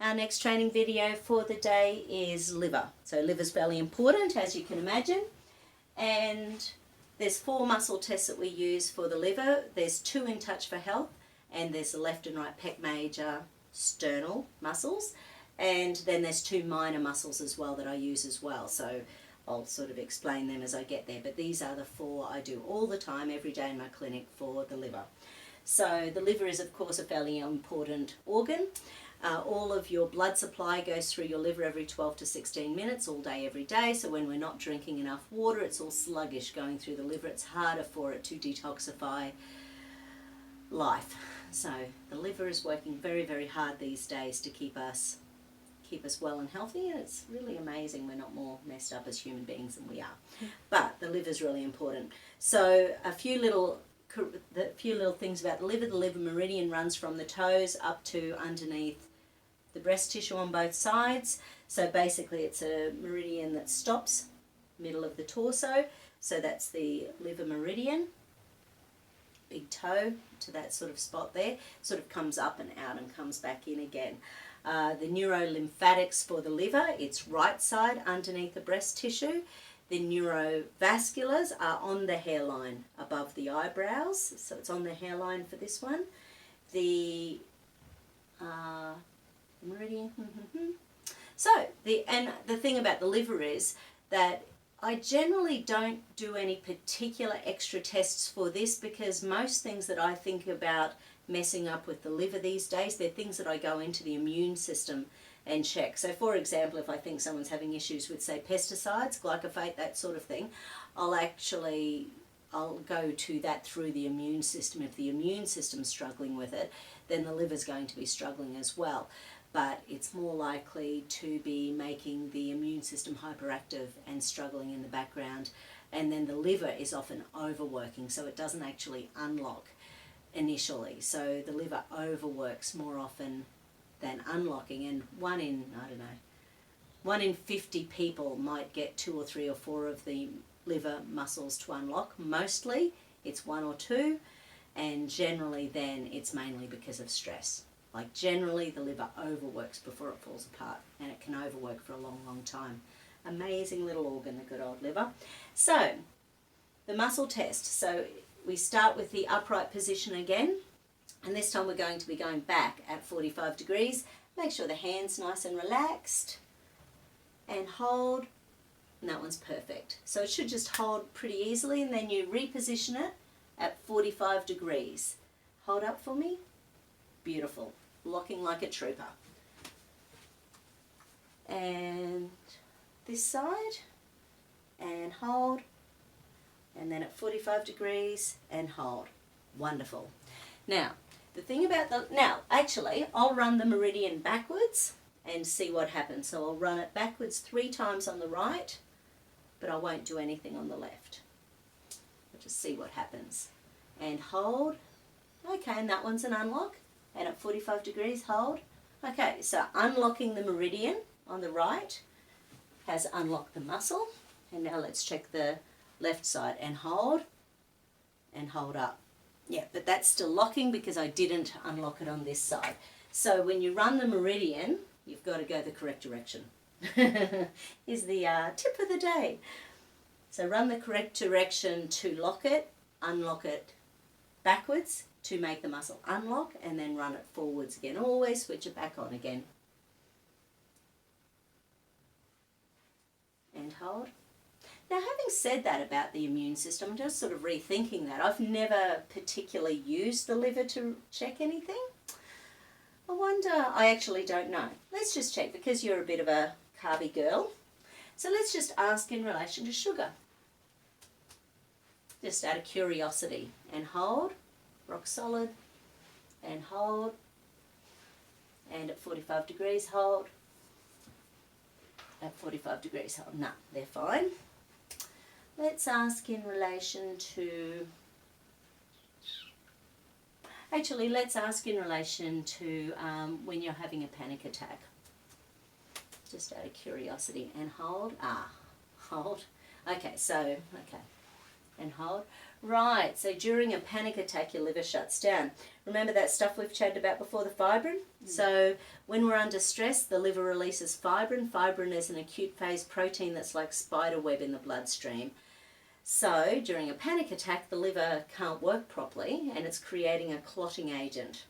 Our next training video for the day is liver. So liver's fairly important, as you can imagine. And there's 4 muscle tests that we use for the liver. There's 2 in Touch for Health, and there's the left and right pec major sternal muscles. And then there's 2 minor muscles as well that I use as well. So I'll sort of explain them as I get there. But these are the 4 I do all the time, every day in my clinic for the liver. So the liver is, of course, a fairly important organ. All of your blood supply goes through your liver every 12 to 16 minutes, all day, every day. So when we're not drinking enough water, it's all sluggish going through the liver. It's harder for it to detoxify life. So the liver is working very, very hard these days to keep us well and healthy, and it's really amazing we're not more messed up as human beings than we are. But the liver is really important. So a few little things about the liver. The liver meridian runs from the toes up to underneath the breast tissue on both sides. So basically it's a meridian that stops middle of the torso. So that's the liver meridian. Big toe to that sort of spot there. Sort of comes up and out and comes back in again. The neurolymphatics for the liver, it's right side underneath the breast tissue. The neurovasculars are on the hairline above the eyebrows, so it's on the hairline for this one. The meridian. So the thing about the liver is that I generally don't do any particular extra tests for this, because most things that I think about messing up with the liver these days, they're things that I go into the immune system and check. So for example, if I think someone's having issues with, say, pesticides, glyphosate, that sort of thing, I'll go to that through the immune system. If the immune system's struggling with it, then the liver's going to be struggling as well. But it's more likely to be making the immune system hyperactive and struggling in the background. And then the liver is often overworking, so it doesn't actually unlock initially. So the liver overworks more often than unlocking, and one in 50 people might get 2 or 3 or 4 of the liver muscles to unlock. Mostly it's 1 or 2, and generally then it's mainly because of stress. Like generally the liver overworks before it falls apart, and it can overwork for a long, long time. Amazing little organ, the good old liver. So the muscle test. So we start with the upright position again, and this time we're going to be going back at 45 degrees. Make sure the hand's nice and relaxed, and hold, and that one's perfect. So it should just hold pretty easily, and then you reposition it at 45 degrees. Hold up for me. Beautiful. Locking like a trooper. And this side, and hold, and then at 45 degrees and hold. Wonderful. Now, the thing about actually, I'll run the meridian backwards and see what happens. So I'll run it backwards 3 times on the right, but I won't do anything on the left. I'll just see what happens. And hold. Okay, and that one's an unlock. And at 45 degrees, hold. Okay, so unlocking the meridian on the right has unlocked the muscle. And now let's check the left side, and hold up. Yeah, but that's still locking because I didn't unlock it on this side. So when you run the meridian, you've got to go the correct direction. Is the tip of the day. So run the correct direction to lock it, unlock it backwards to make the muscle unlock, and then run it forwards again. Always switch it back on again. And hold. Now, having said that about the immune system, I'm just sort of rethinking that. I've never particularly used the liver to check anything. I wonder, I actually don't know. Let's just check, because you're a bit of a carby girl. So let's just ask in relation to sugar. Just out of curiosity. And hold, rock solid, and hold. And at 45 degrees, hold. At 45 degrees, hold. No, they're fine. Let's ask in relation to, let's ask in relation to when you're having a panic attack. Just out of curiosity. And hold. Hold. Okay, so, and hold. Right, so during a panic attack, your liver shuts down. Remember that stuff we've chatted about before, the fibrin? So when we're under stress, the liver releases fibrin. Fibrin is an acute phase protein that's like spider web in the bloodstream. So during a panic attack, the liver can't work properly and it's creating a clotting agent.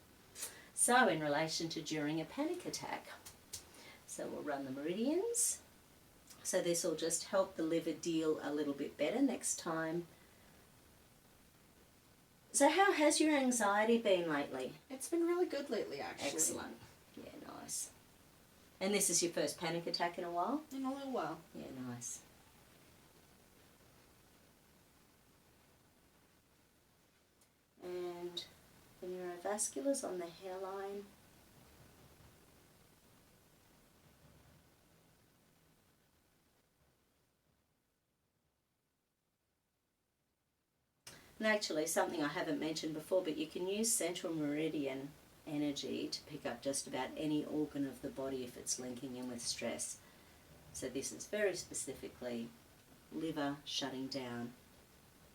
So in relation to during a panic attack, so we'll run the meridians. So this will just help the liver deal a little bit better next time. So how has your anxiety been lately? It's been really good lately, actually. Excellent. Yeah, nice. And this is your first panic attack in a while? In a little while. Yeah, nice. And the neurovasculars on the hairline. And actually, something I haven't mentioned before, but you can use central meridian energy to pick up just about any organ of the body if it's linking in with stress. So this is very specifically liver shutting down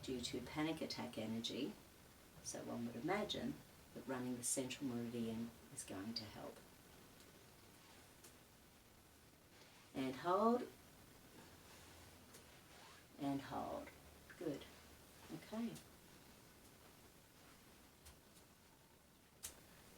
due to panic attack energy. So one would imagine that running the central meridian is going to help. And hold. And hold. Good. Okay.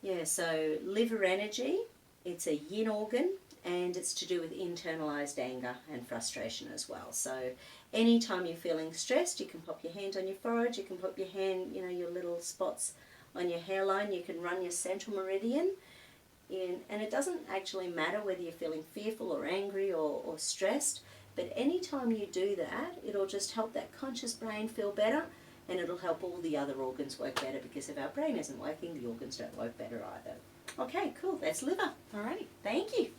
Yeah, so liver energy, it's a yin organ and it's to do with internalized anger and frustration as well. So anytime you're feeling stressed, you can pop your hand on your forehead, you can pop your hand, your little spots on your hairline, you can run your central meridian in, and it doesn't actually matter whether you're feeling fearful or angry or stressed, but anytime you do that, it'll just help that conscious brain feel better. And it'll help all the other organs work better, because if our brain isn't working, the organs don't work better either. Okay, cool. That's liver. Alrighty. Thank you.